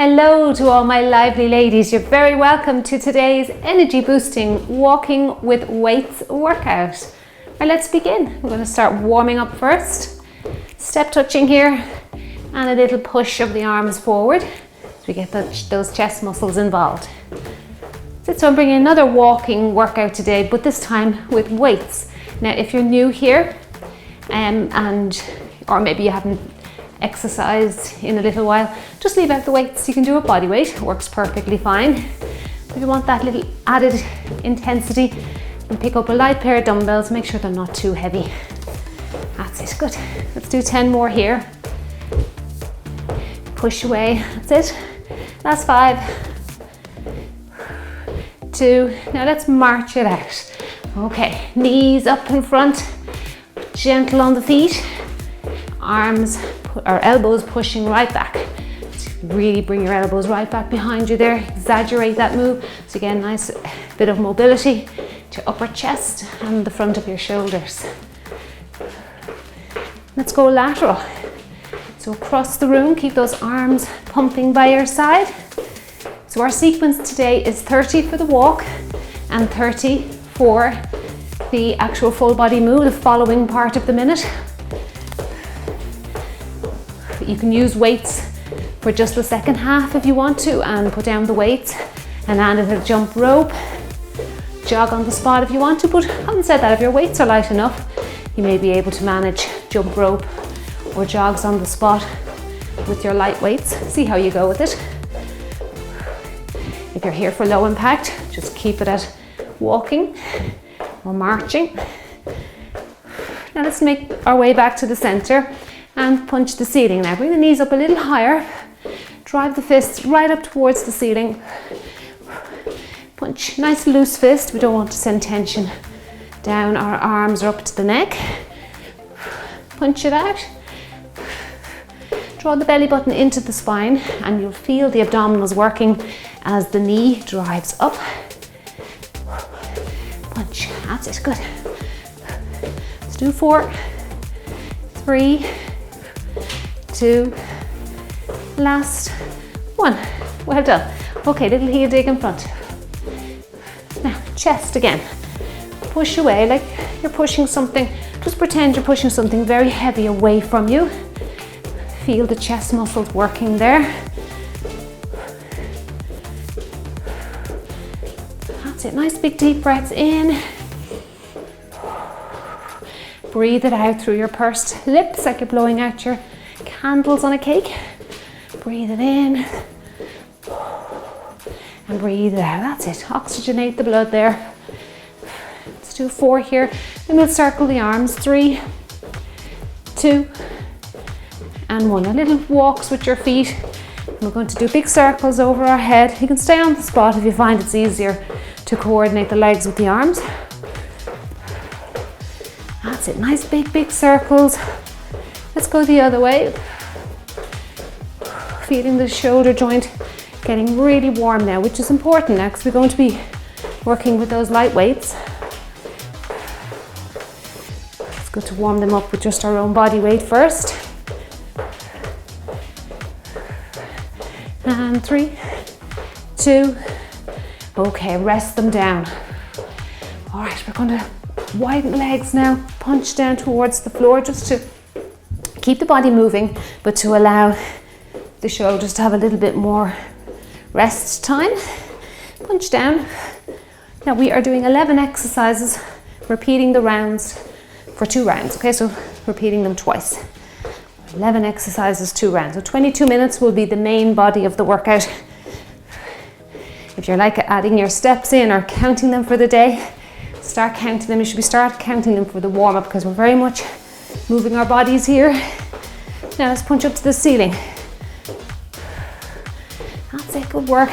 Hello to all my lively ladies. You're very welcome to today's energy boosting walking with weights workout. Right, let's begin. We're going to start warming up first. Step touching here and a little push of the arms forward so we get those chest muscles involved. So I'm bringing another walking workout today, but this time with weights. Now if you're new here or maybe you haven't exercised in a little while, just leave out the weights. You can do a body weight, it works perfectly fine. If you want that little added intensity, you can pick up a light pair of dumbbells, make sure they're not too heavy. That's it, good. Let's do 10 more here. Push away, that's it. Last 5, 2, now let's march it out. Okay, knees up in front, gentle on the feet, arms or elbows pushing right back. Really bring your elbows right back behind you there, exaggerate that move. So again, nice bit of mobility to your upper chest and the front of your shoulders. Let's go lateral. So across the room, keep those arms pumping by your side. So our sequence today is 30 for the walk and 30 for the actual full body move, the following part of the minute. You can use weights for just the second half if you want to, and put down the weights and land at a jump rope, jog on the spot if you want to. But having said that, if your weights are light enough, you may be able to manage jump rope or jogs on the spot with your light weights. See how you go with it. If you're here for low impact, just keep it at walking or marching. Now let's make our way back to the center and punch the ceiling. Now bring the knees up a little higher, drive the fists right up towards the ceiling. Punch, nice loose fist. We don't want to send tension down our arms or up to the neck. Punch it out. Draw the belly button into the spine and you'll feel the abdominals working as the knee drives up. Punch, that's it, good. Let's do 4, 3, 2, last 1. Well done. Okay, little heel dig in front. Now, chest again. Push away like you're pushing something. Just pretend you're pushing something very heavy away from you. Feel the chest muscles working there. That's it. Nice big deep breaths in. Breathe it out through your pursed lips like you're blowing out your candles on a cake. Breathe it in and breathe it out. That's it. Oxygenate the blood there. Let's do 4 here. Then we'll circle the arms. 3, 2, and 1. A little walks with your feet. We're going to do big circles over our head. You can stay on the spot if you find it's easier to coordinate the legs with the arms. That's it. Nice big circles. Let's go the other way. Feeling the shoulder joint getting really warm now, which is important now because we're going to be working with those light weights. It's good to warm them up with just our own body weight first. And 3, 2, okay, rest them down. All right, we're going to widen the legs now, punch down towards the floor just to keep the body moving, but to allow the shoulders to have a little bit more rest time. Punch down. Now we are doing 11 exercises, repeating the rounds for 2 rounds. Okay, so repeating them twice. 11 exercises, 2 rounds. So 22 minutes will be the main body of the workout. If you're like adding your steps in or counting them for the day, start counting them. You should start counting them for the warm-up because we're very much moving our bodies here. Now let's punch up to the ceiling. That's it, good work.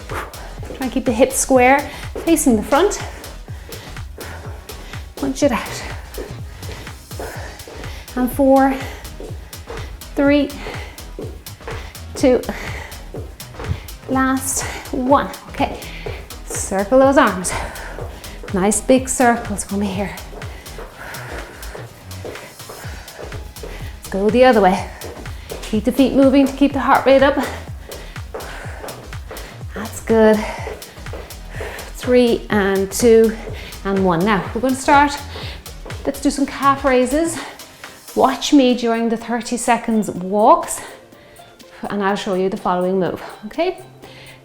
Try and keep the hips square, facing the front. Punch it out. And 4, 3, 2, last 1. Okay, circle those arms. Nice big circles from here. Let's go the other way. Keep the feet moving to keep the heart rate up. good. 3 and 2 and 1. Now we're going to start. Let's do some calf raises. Watch me during the 30 seconds walks and I'll show you the following move, okay?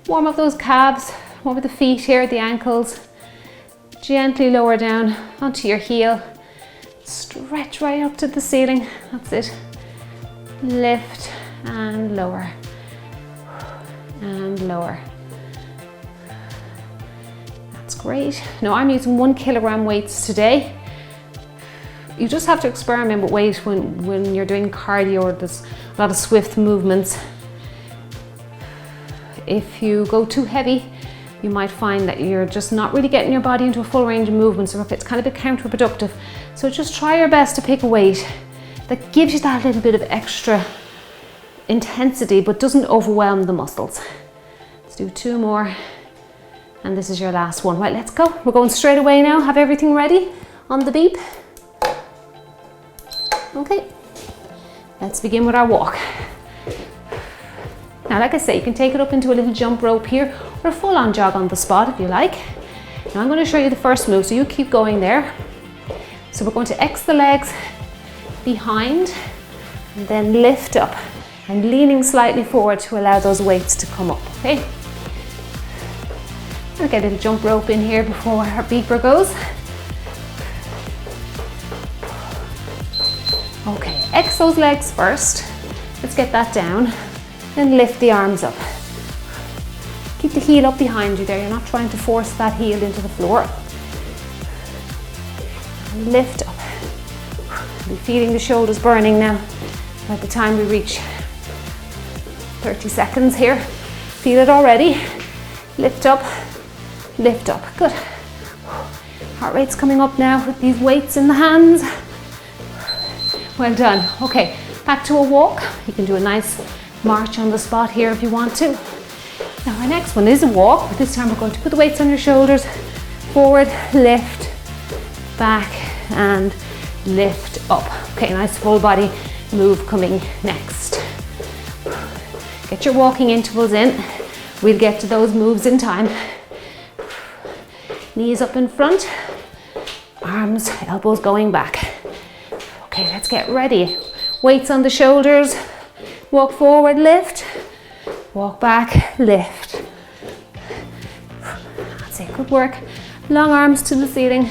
Warm up those calves, warm up the feet here, the ankles. Gently lower down onto your heel. Stretch right up to the ceiling, that's it. Lift and lower, and lower. That's great. Now I'm using 1 kilogram weights today. You just have to experiment with weight when you're doing cardio or there's a lot of swift movements. If you go too heavy, you might find that you're just not really getting your body into a full range of movement, so it's kind of a bit counterproductive. So just try your best to pick a weight that gives you that little bit of extra intensity but doesn't overwhelm the muscles. Let's do 2 more and this is your last one. Right, let's go. We're going straight away now. Have everything ready on the beep. Okay, let's begin with our walk. Now, like I say, you can take it up into a little jump rope here or a full-on jog on the spot if you like. Now I'm going to show you the first move, so you keep going there. So we're going to X the legs behind and then lift up. I'm leaning slightly forward to allow those weights to come up, okay? I'll get a little jump rope in here before our beeper goes. Okay, X those legs first. Let's get that down. Then lift the arms up. Keep the heel up behind you there. You're not trying to force that heel into the floor. And lift up. Be feeling the shoulders burning now. By the time we reach 30 seconds here. Feel it already. Lift up, lift up. Good. Heart rate's coming up now with these weights in the hands. Well done. Okay, back to a walk. You can do a nice march on the spot here if you want to. Now our next one is a walk, but this time we're going to put the weights on your shoulders. Forward, lift, back, and lift up. Okay, nice full body move coming next. Get your walking intervals in. We'll get to those moves in time. Knees up in front, arms, elbows going back. Okay, let's get ready. Weights on the shoulders. Walk forward, lift. Walk back, lift. That's it, good work. Long arms to the ceiling.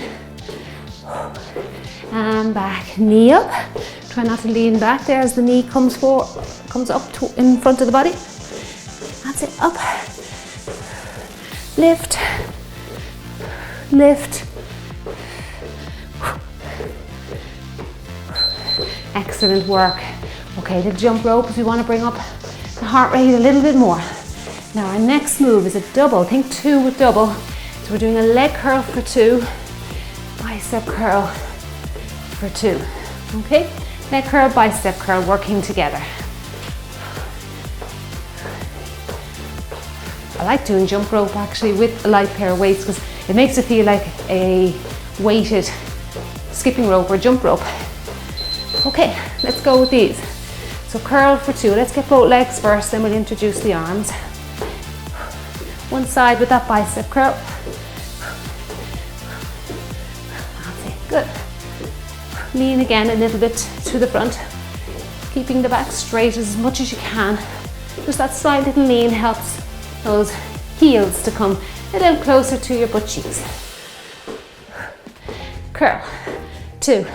And back, knee up. Try not to lean back there as the knee comes up in front of the body. That's it, up. Lift. Lift. Excellent work. Okay, the jump ropes, we want to bring up the heart rate a little bit more. Now our next move is a double. Think 2 with double. So we're doing a leg curl for 2, bicep curl for 2. Okay, leg curl, bicep curl working together. I like doing jump rope actually with a light pair of weights because it makes it feel like a weighted skipping rope or jump rope. Okay, let's go with these. So curl for 2. Let's get both legs first, then we'll introduce the arms. One side with that bicep curl. That's it, good. Lean again a little bit to the front, keeping the back straight as much as you can. Just that slight little lean helps those heels to come a little closer to your butt cheeks. Curl, 2.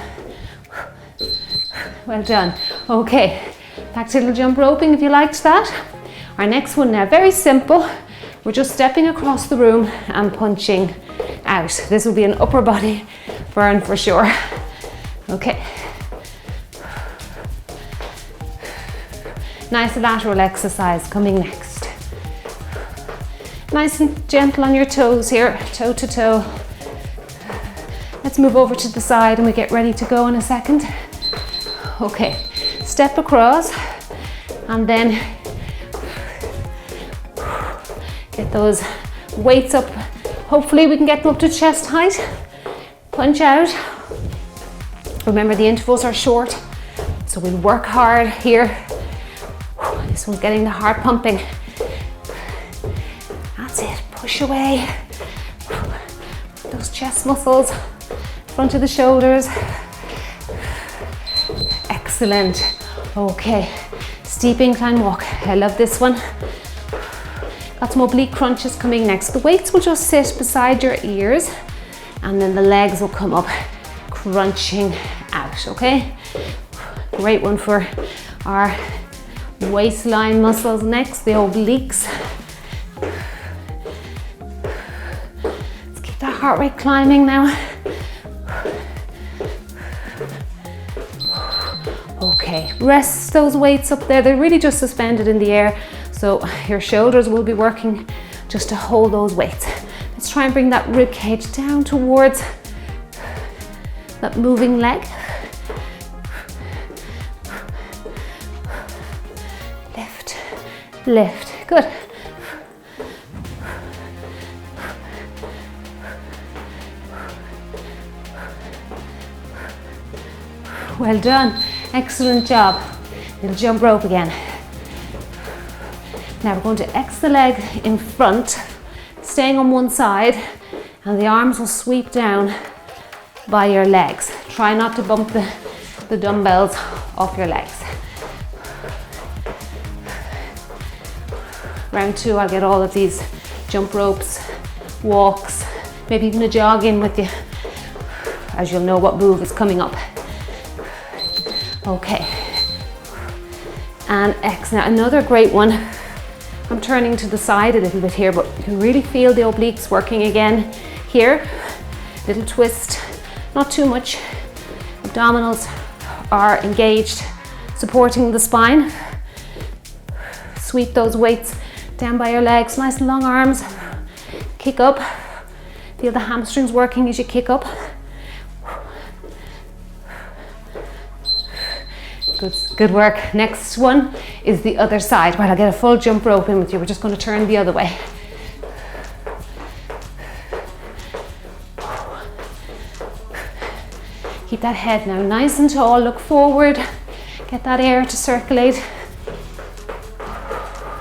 Well done. Okay, back to a little jump roping if you liked that. Our next one now, very simple. We're just stepping across the room and punching out. This will be an upper body burn for sure. Okay. Nice lateral exercise coming next. Nice and gentle on your toes here, toe to toe. Let's move over to the side and we get ready to go in a second. Okay, step across and then get those weights up. Hopefully we can get them up to chest height. Punch out. Remember the intervals are short, so we'll work hard here. This one's getting the heart pumping. That's it. Push away. Those chest muscles, front of the shoulders. Excellent. Okay, steep incline walk. I love this one. Got some oblique crunches coming next. The weights will just sit beside your ears and then the legs will come up, crunching out, okay? Great one for our waistline muscles next, the obliques. Let's keep that heart rate climbing now. Okay, rest those weights up there. They're really just suspended in the air, so your shoulders will be working just to hold those weights. Let's try and bring that rib cage down towards that moving leg. Lift, lift, good. Well done, excellent job. Little jump rope again. Now we're going to X the leg in front, staying on one side, and the arms will sweep down by your legs. Try not to bump the dumbbells off your legs. Round 2, I'll get all of these jump ropes, walks, maybe even a jog in with you, as you'll know what move is coming up. Okay, and X. Now another great one. I'm turning to the side a little bit here, but you can really feel the obliques working again here. Little twist, not too much. Abdominals are engaged, supporting the spine. Sweep those weights down by your legs, nice long arms. Kick up. Feel the hamstrings working as you kick up. Good work. Next one is the other side. Right, I'll get a full jump rope in with you. We're just going to turn the other way. Keep that head now nice and tall. Look forward. Get that air to circulate.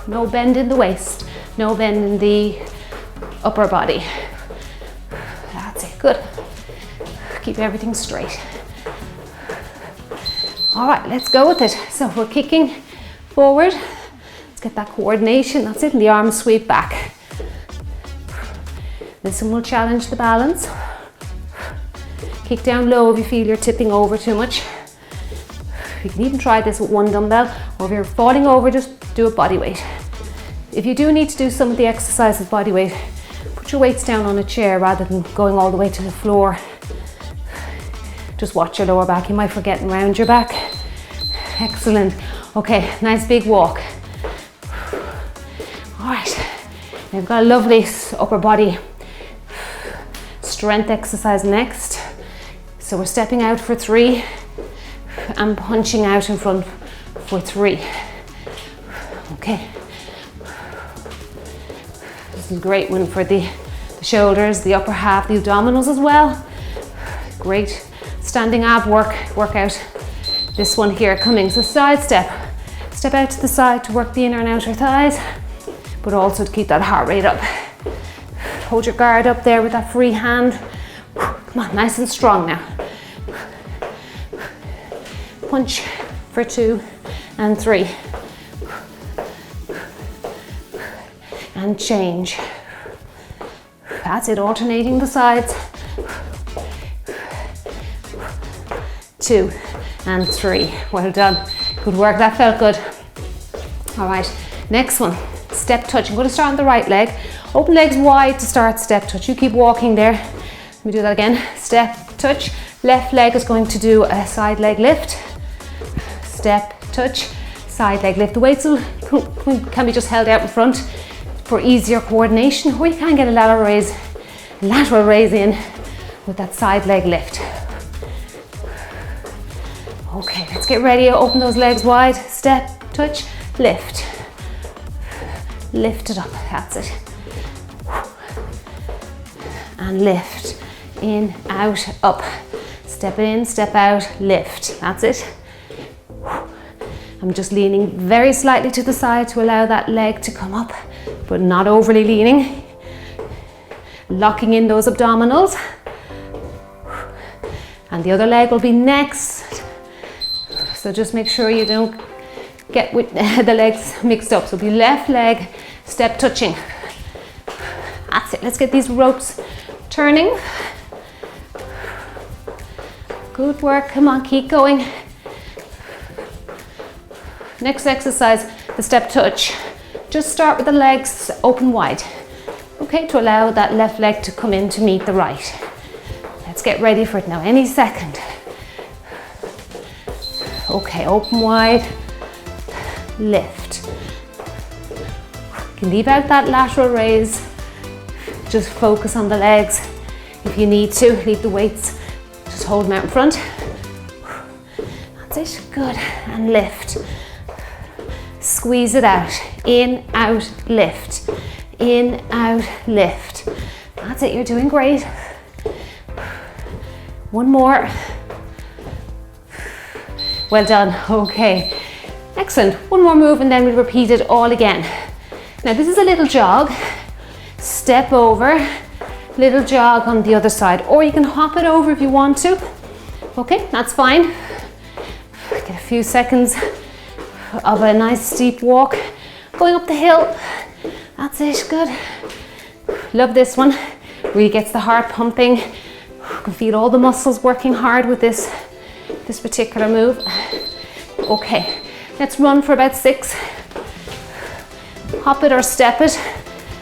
No bend in the waist. No bend in the upper body. That's it. Good. Keep everything straight. All right, let's go with it. So we're kicking forward. Let's get that coordination. That's it. And the arms sweep back. This one will challenge the balance. Kick down low if you feel you're tipping over too much. You can even try this with one dumbbell, or if you're falling over, just do a body weight. If you do need to do some of the exercise with body weight, put your weights down on a chair rather than going all the way to the floor. Just watch your lower back. You might forget and round your back. Excellent. Okay, nice big walk. All right, now we've got a lovely upper body strength exercise next. So we're stepping out for 3 and punching out in front for 3. Okay. This is a great one for the shoulders, the upper half, the abdominals as well. Great standing ab workout. This one here coming, so side step. Step out to the side to work the inner and outer thighs, but also to keep that heart rate up. Hold your guard up there with that free hand. Come on, nice and strong now. Punch for 2 and 3. And change. That's it, alternating the sides. 2 and 3. Well done. Good work, that felt good. All right, next one, step touch. I'm going to start on the right leg. Open legs wide to start step touch. You keep walking there. Let me do that again. Step touch. Left leg is going to do a side leg lift. Step touch, side leg lift. The weights can be just held out in front for easier coordination, or you can get a lateral raise in with that side leg lift. Okay, let's get ready. Open those legs wide. Step, touch, lift. Lift it up. That's it. And lift. In, out, up. Step in, step out, lift. That's it. I'm just leaning very slightly to the side to allow that leg to come up, but not overly leaning. locking in those abdominals. And the other leg will be next. So just make sure you don't get with the legs mixed up. So it'll be left leg, step touching. That's it. Let's get these ropes turning. Good work. Come on, keep going. Next exercise, the step touch. Just start with the legs open wide. Okay, to allow that left leg to come in to meet the right. Let's get ready for it now, any second. Okay, open wide, lift. You can leave out that lateral raise. Just focus on the legs. If you need to, leave the weights. Just hold them out in front. That's it, good. And lift. Squeeze it out. In, out, lift. In, out, lift. That's it, you're doing great. One more. Well done, okay. Excellent, one more move and then we'll repeat it all again. Now this is a little jog. Step over, little jog on the other side, or you can hop it over if you want to. Okay, that's fine. Get a few seconds of a nice steep walk. Going up the hill, that's it, good. Love this one, really gets the heart pumping. You can feel all the muscles working hard with this particular move. Okay, let's run for about 6. Hop it or step it.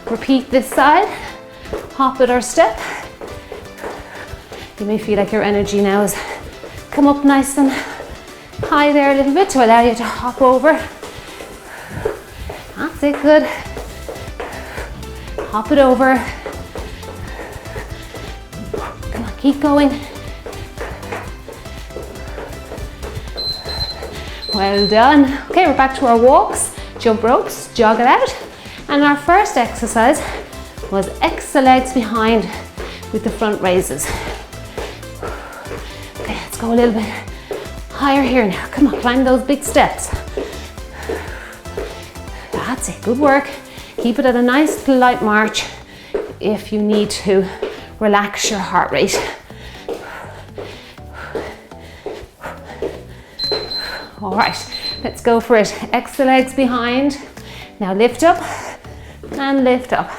Repeat this side. Hop it or step. You may feel like your energy now has come up nice and high there a little bit to allow you to hop over. That's it, good. Hop it over. Come on, keep going. Well done. Okay, we're back to our walks. Jump ropes, jog it out. And our first exercise was X the legs behind with the front raises. Okay, let's go a little bit higher here now. Come on, climb those big steps. That's it, good work. Keep it at a nice light march if you need to relax your heart rate. All right, let's go for it. X the legs behind. Now lift up and lift up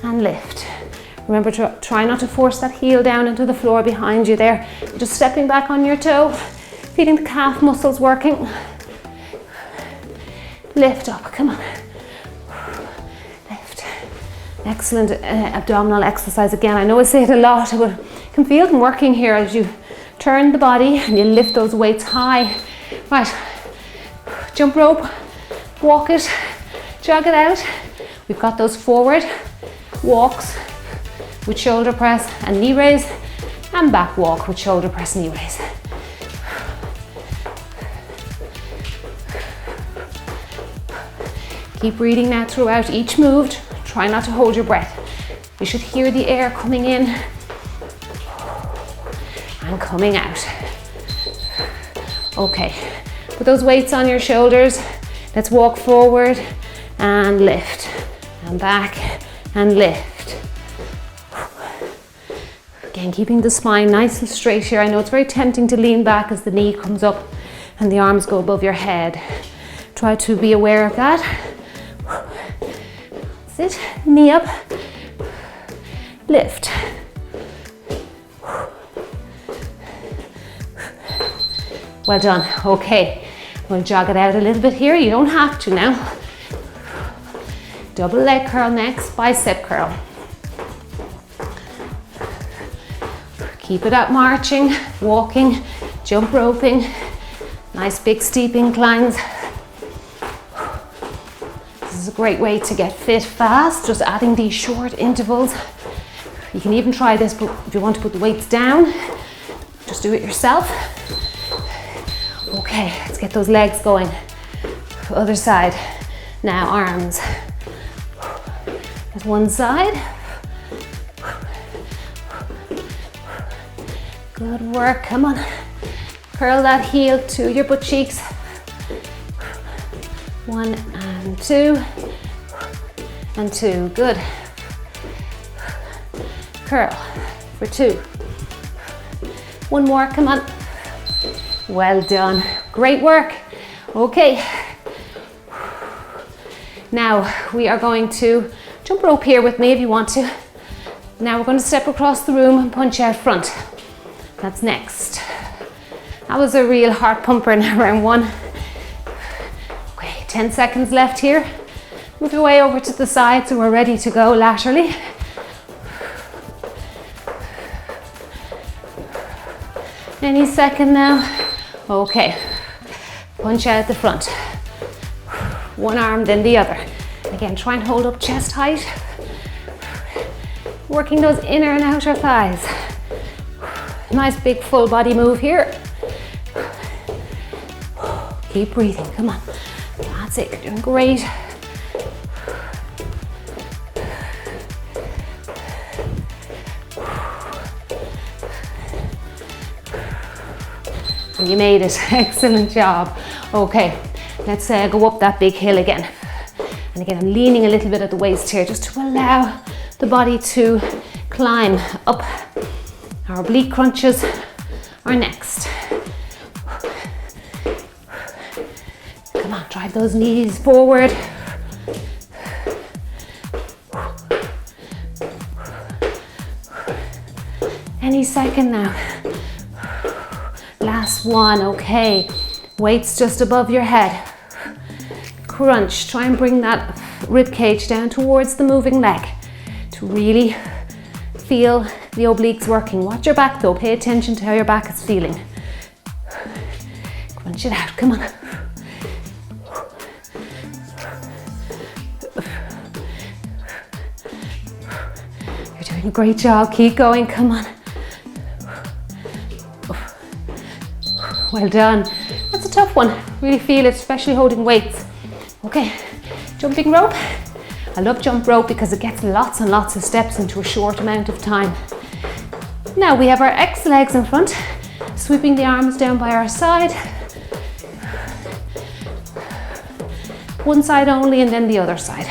and lift. Remember to try not to force that heel down into the floor behind you there. Just stepping back on your toe, feeling the calf muscles working. Lift up, come on. Lift. Excellent abdominal exercise again. I know I say it a lot, but you can feel them working here as you turn the body and you lift those weights high. Right, jump rope, walk it, jog it out. We've got those forward walks with shoulder press and knee raise, and back walk with shoulder press, knee raise. Keep breathing now throughout each move. Try not to hold your breath. You should hear the air coming in and coming out. Okay, put those weights on your shoulders. Let's walk forward and lift, and back and lift. Again, keeping the spine nice and straight here. I know it's very tempting to lean back as the knee comes up and the arms go above your head. Try to be aware of that. That's it, knee up, lift. Well done, okay. We'll jog it out a little bit here. You don't have to now. Double leg curl next, bicep curl. Keep it up marching, walking, jump roping. Nice big steep inclines. This is a great way to get fit fast, just adding these short intervals. You can even try this, but if you want to put the weights down, just do it yourself. Okay, let's get those legs going. Other side. Now arms. There's one side. Good work, come on. Curl that heel to your butt cheeks. 1 and 2 and 2, good. curl for 2. One more, come on. Well done, great work. Okay, now we are going to jump rope here with me if you want to. Now we're going to step across the room and punch out front. That's next. That was a real heart pumper in round 1. Okay, 10 seconds left here. Move your way over to the side so we're ready to go laterally. Any second now. Okay, punch out the front. One arm, then the other. Again, try and hold up chest height. Working those inner and outer thighs. Nice big full body move here. Keep breathing, come on. That's it, you're doing great. You made it, excellent job. Okay, let's go up that big hill again. And again, I'm leaning a little bit at the waist here just to allow the body to climb up. Our oblique crunches are next. Come on, drive those knees forward. Any second now. Last one, okay. Weights just above your head. Crunch, try and bring that rib cage down towards the moving leg to really feel the obliques working. Watch your back though, pay attention to how your back is feeling. Crunch it out, come on. You're doing a great job, keep going, come on. Well done. That's a tough one. Really feel it, especially holding weights. Okay, jumping rope. I love jump rope because it gets lots and lots of steps into a short amount of time. Now we have our X legs in front, sweeping the arms down by our side. One side only and then the other side.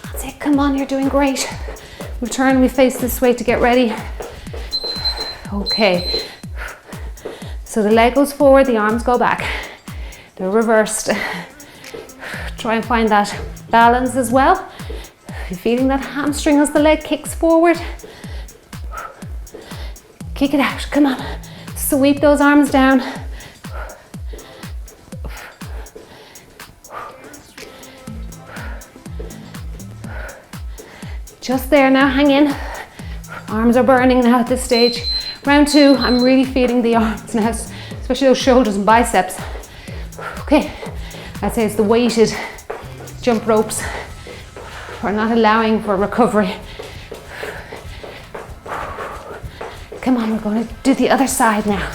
That's it, come on, you're doing great. Return, we face this way to get ready. Okay, so the leg goes forward, the arms go back. They're reversed. Try and find that balance as well. You're feeling that hamstring as the leg kicks forward. Kick it out, come on. Sweep those arms down. Just there now, hang in. Arms are burning now at this stage. Round 2, I'm really feeling the arms now, especially those shoulders and biceps. Okay, I'd say it's the weighted jump ropes. We're not allowing for recovery. Come on, we're going to do the other side now.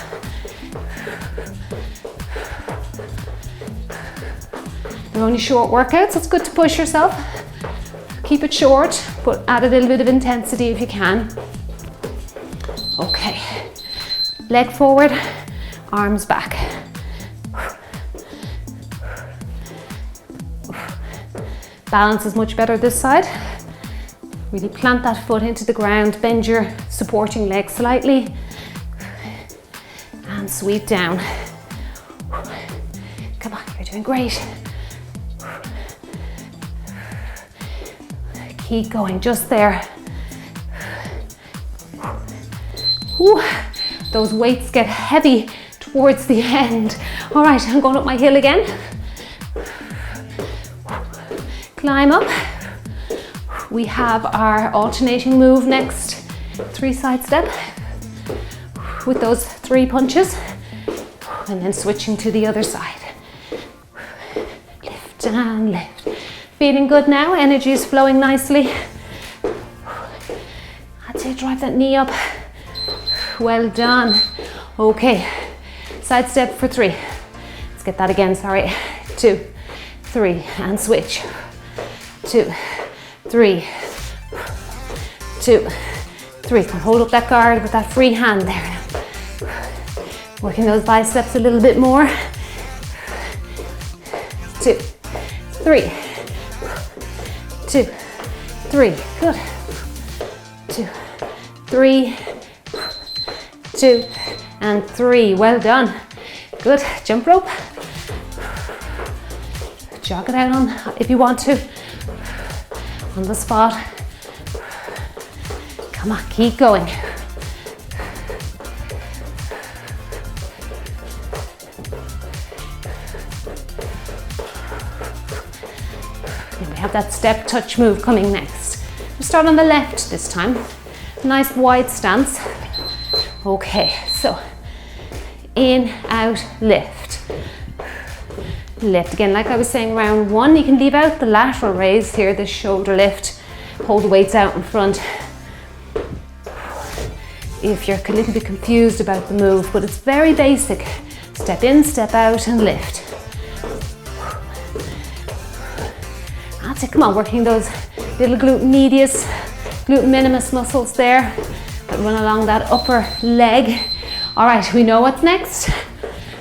They're only short workouts, so it's good to push yourself. Keep it short, but add a little bit of intensity if you can. Okay, leg forward, arms back. Balance is much better this side. Really plant that foot into the ground, bend your supporting leg slightly, and sweep down. Come on, you're doing great. Keep going, just there. Ooh, those weights get heavy towards the end. All right, I'm going up my hill again. Climb up. We have our alternating move next. 3 side step with those 3 punches, and then switching to the other side. Lift and lift. Feeling good now, energy is flowing nicely. I'd say drive that knee up. Well done. Okay, side step for 3. Let's get that again, sorry. 2, 3, and switch. 2, 3, 2, 3. Come on, hold up that guard with that free hand there. Working those biceps a little bit more. 2, 3, 2, 3, good. 2, 3, 2, and 3. Well done. Good. Jump rope. Jog it out on, if you want to, on the spot. Come on, keep going. And we have that step touch move coming next. We start on the left this time. Nice wide stance. Okay, so in, out, lift. Lift again, like I was saying, round 1, you can leave out the lateral raise here, the shoulder lift. Hold the weights out in front. If you're a little bit confused about the move, but it's very basic. Step in, step out, and lift. That's it, come on, working those little glute medius, glute minimus muscles there that run along that upper leg. All right, we know what's next.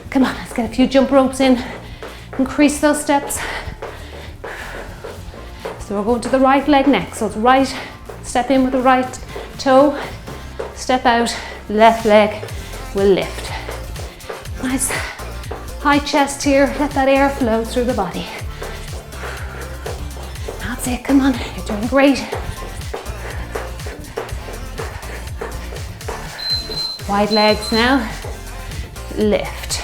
Come on, let's get a few jump ropes in. Increase those steps. So we're going to the right leg next. So it's right, step in with the right toe, step out, left leg will lift. Nice high chest here, let that air flow through the body. That's it, come on, you're doing great. Wide legs now, lift.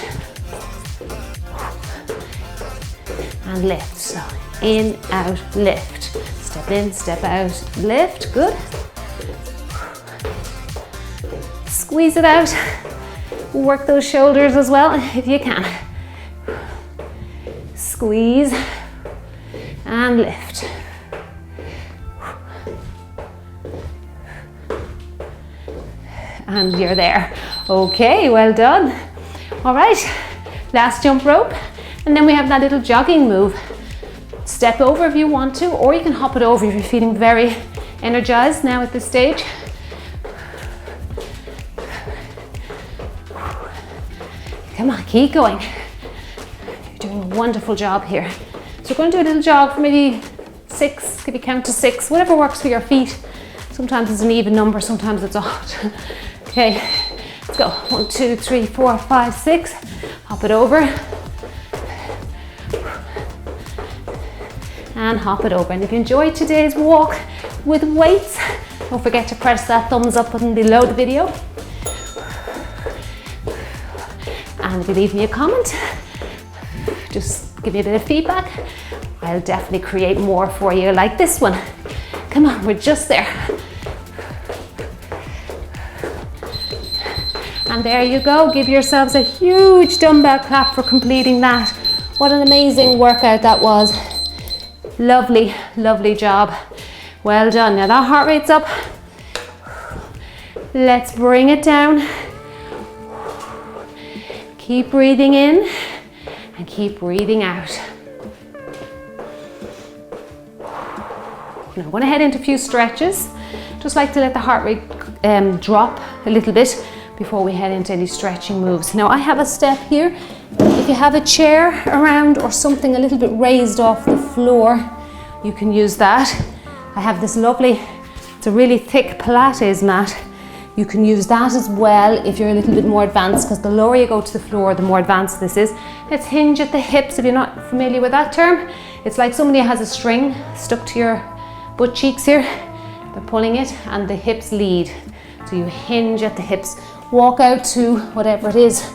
And lift, so in, out, lift. Step in, step out, lift, good. Squeeze it out. Work those shoulders as well if you can. Squeeze and lift. And you're there. Okay, well done. All right, last jump rope. And then we have that little jogging move. Step over if you want to, or you can hop it over if you're feeling very energized now at this stage. Come on, keep going. You're doing a wonderful job here. So we're going to do a little jog for maybe 6, maybe count to 6, whatever works for your feet. Sometimes it's an even number, sometimes it's odd. Okay, let's go. 1, 2, 3, 4, 5, 6. Hop it over. And hop it over. And if you enjoyed today's walk with weights, don't forget to press that thumbs up button below the video. And if you leave me a comment, just give me a bit of feedback. I'll definitely create more for you like this one. Come on, we're just there. And there you go. Give yourselves a huge dumbbell clap for completing that. What an amazing workout that was. Lovely, lovely job. Well done. Now that heart rate's up. Let's bring it down. Keep breathing in and keep breathing out. Now I'm going to head into a few stretches. Just like to let the heart rate drop a little bit before we head into any stretching moves. Now I have a step here. If you have a chair around or something a little bit raised off the floor, you can use that. I have this lovely, it's a really thick Pilates mat. You can use that as well if you're a little bit more advanced, because the lower you go to the floor, the more advanced this is. Let's hinge at the hips. If you're not familiar with that term, it's like somebody has a string stuck to your butt cheeks here. They're pulling it and the hips lead. So you hinge at the hips. Walk out to whatever it is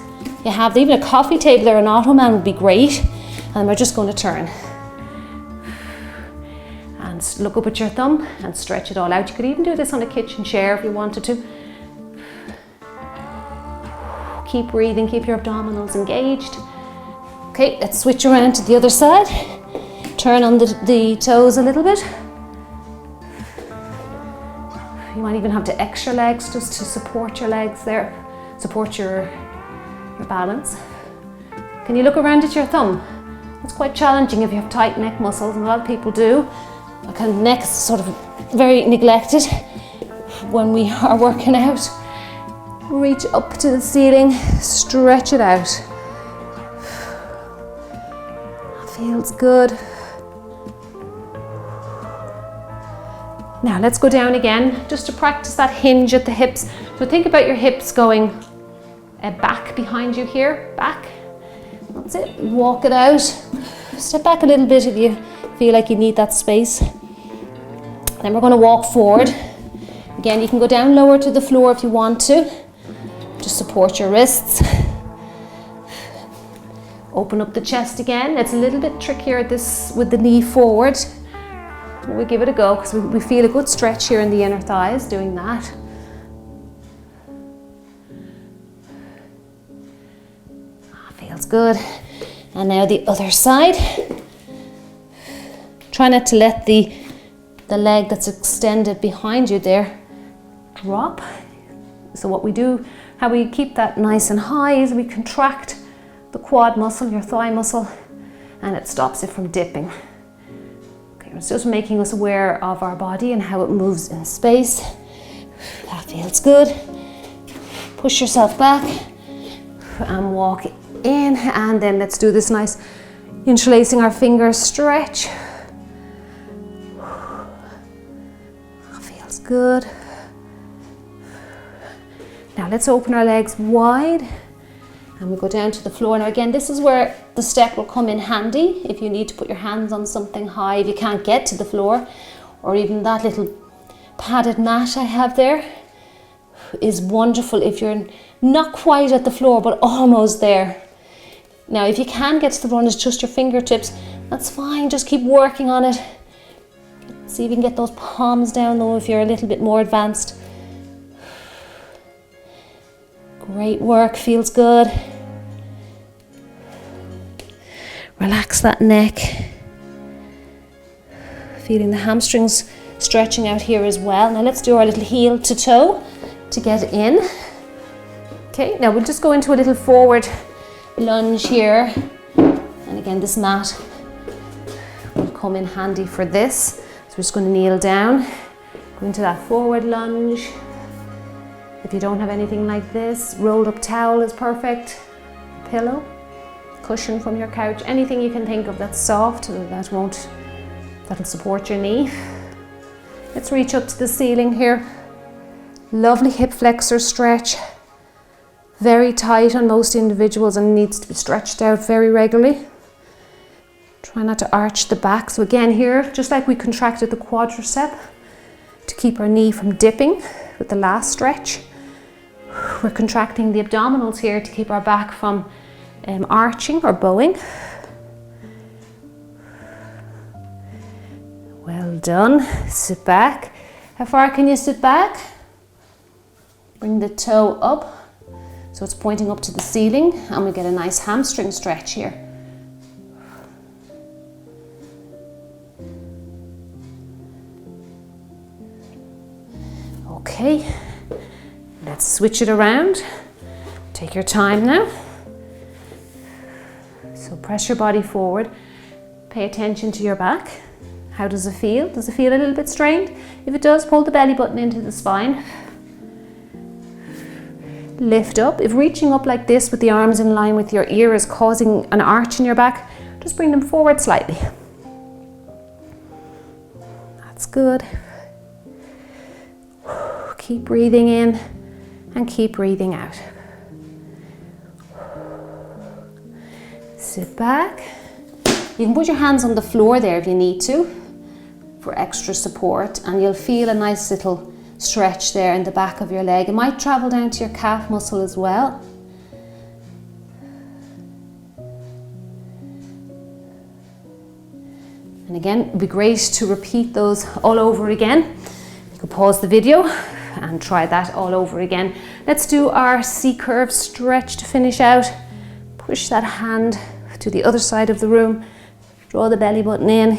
you have. Even a coffee table or an ottoman would be great. And we're just going to turn. And look up at your thumb and stretch it all out. You could even do this on a kitchen chair if you wanted to. Keep breathing, keep your abdominals engaged. Okay, let's switch around to the other side. Turn on the toes a little bit. You might even have to extra legs just to support your legs there, support your balance. Can you look around at your thumb? It's quite challenging if you have tight neck muscles, and a lot of people do. My kind of neck is sort of very neglected when we are working out. Reach up to the ceiling, stretch it out. Feels good. Now let's go down again, just to practice that hinge at the hips. So think about your hips going back behind you here, back. That's it, walk it out. Step back a little bit if you feel like you need that space. Then we're going to walk forward. Again, you can go down lower to the floor if you want to. Just support your wrists. Open up the chest again. It's a little bit trickier this with the knee forward. We'll give it a go because we feel a good stretch here in the inner thighs doing that. Feels good. And now the other side. Try not to let the leg that's extended behind you there drop. So what we do, how we keep that nice and high is we contract the quad muscle, your thigh muscle, and it stops it from dipping. Okay, it's just making us aware of our body and how it moves in space. That feels good. Push yourself back and walk in, and then let's do this nice interlacing our fingers stretch. That feels good. Now let's open our legs wide and we go down to the floor. Now again, this is where the step will come in handy if you need to put your hands on something high, if you can't get to the floor, or even that little padded mat I have there is wonderful if you're not quite at the floor but almost there. Now if you can get to the floor and it's just your fingertips, that's fine, just keep working on it. See if you can get those palms down though if you're a little bit more advanced. Great work, feels good. Relax that neck. Feeling the hamstrings stretching out here as well. Now let's do our little heel to toe to get in. Okay, now we'll just go into a little forward lunge here. And again, this mat will come in handy for this. So we're just going to kneel down, go into that forward lunge. If you don't have anything like this, rolled up towel is perfect. Pillow, cushion from your couch, anything you can think of that's soft, that'll support your knee. Let's reach up to the ceiling here. Lovely hip flexor stretch. Very tight on most individuals and needs to be stretched out very regularly. Try not to arch the back. So again here, just like we contracted the quadricep to keep our knee from dipping with the last stretch, we're contracting the abdominals here to keep our back from arching or bowing. Well done. Sit back. How far can you sit back? Bring the toe up so it's pointing up to the ceiling and we get a nice hamstring stretch here. Okay. Let's switch it around. Take your time now. So press your body forward. Pay attention to your back. How does it feel? Does it feel a little bit strained? If it does, pull the belly button into the spine. Lift up. If reaching up like this with the arms in line with your ear is causing an arch in your back, just bring them forward slightly. That's good. Keep breathing in and keep breathing out. Sit back. You can put your hands on the floor there if you need to for extra support, and you'll feel a nice little stretch there in the back of your leg. It might travel down to your calf muscle as well. And again, it'd be great to repeat those all over again. You can pause the video and try that all over again. Let's do our C-curve stretch to finish out. Push that hand to the other side of the room. Draw the belly button in.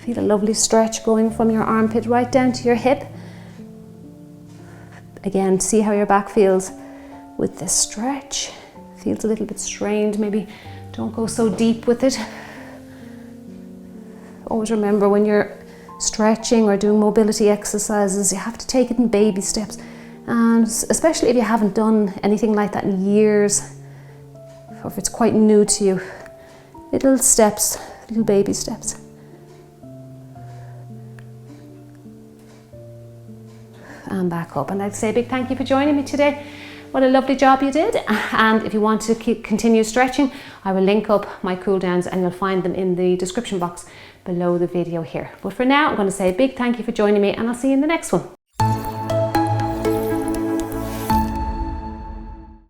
Feel a lovely stretch going from your armpit right down to your hip. Again, see how your back feels with this stretch. Feels a little bit strained, maybe don't go so deep with it. Always remember when you're stretching or doing mobility exercises, you have to take it in baby steps. And especially if you haven't done anything like that in years, or if it's quite new to you, little steps, little baby steps. and back up. And I'd say a big thank you for joining me today. What a lovely job you did. And if you want to continue stretching, I will link up my cool downs and you'll find them in the description box below the video here. But for now, I'm going to say a big thank you for joining me, and I'll see you in the next one.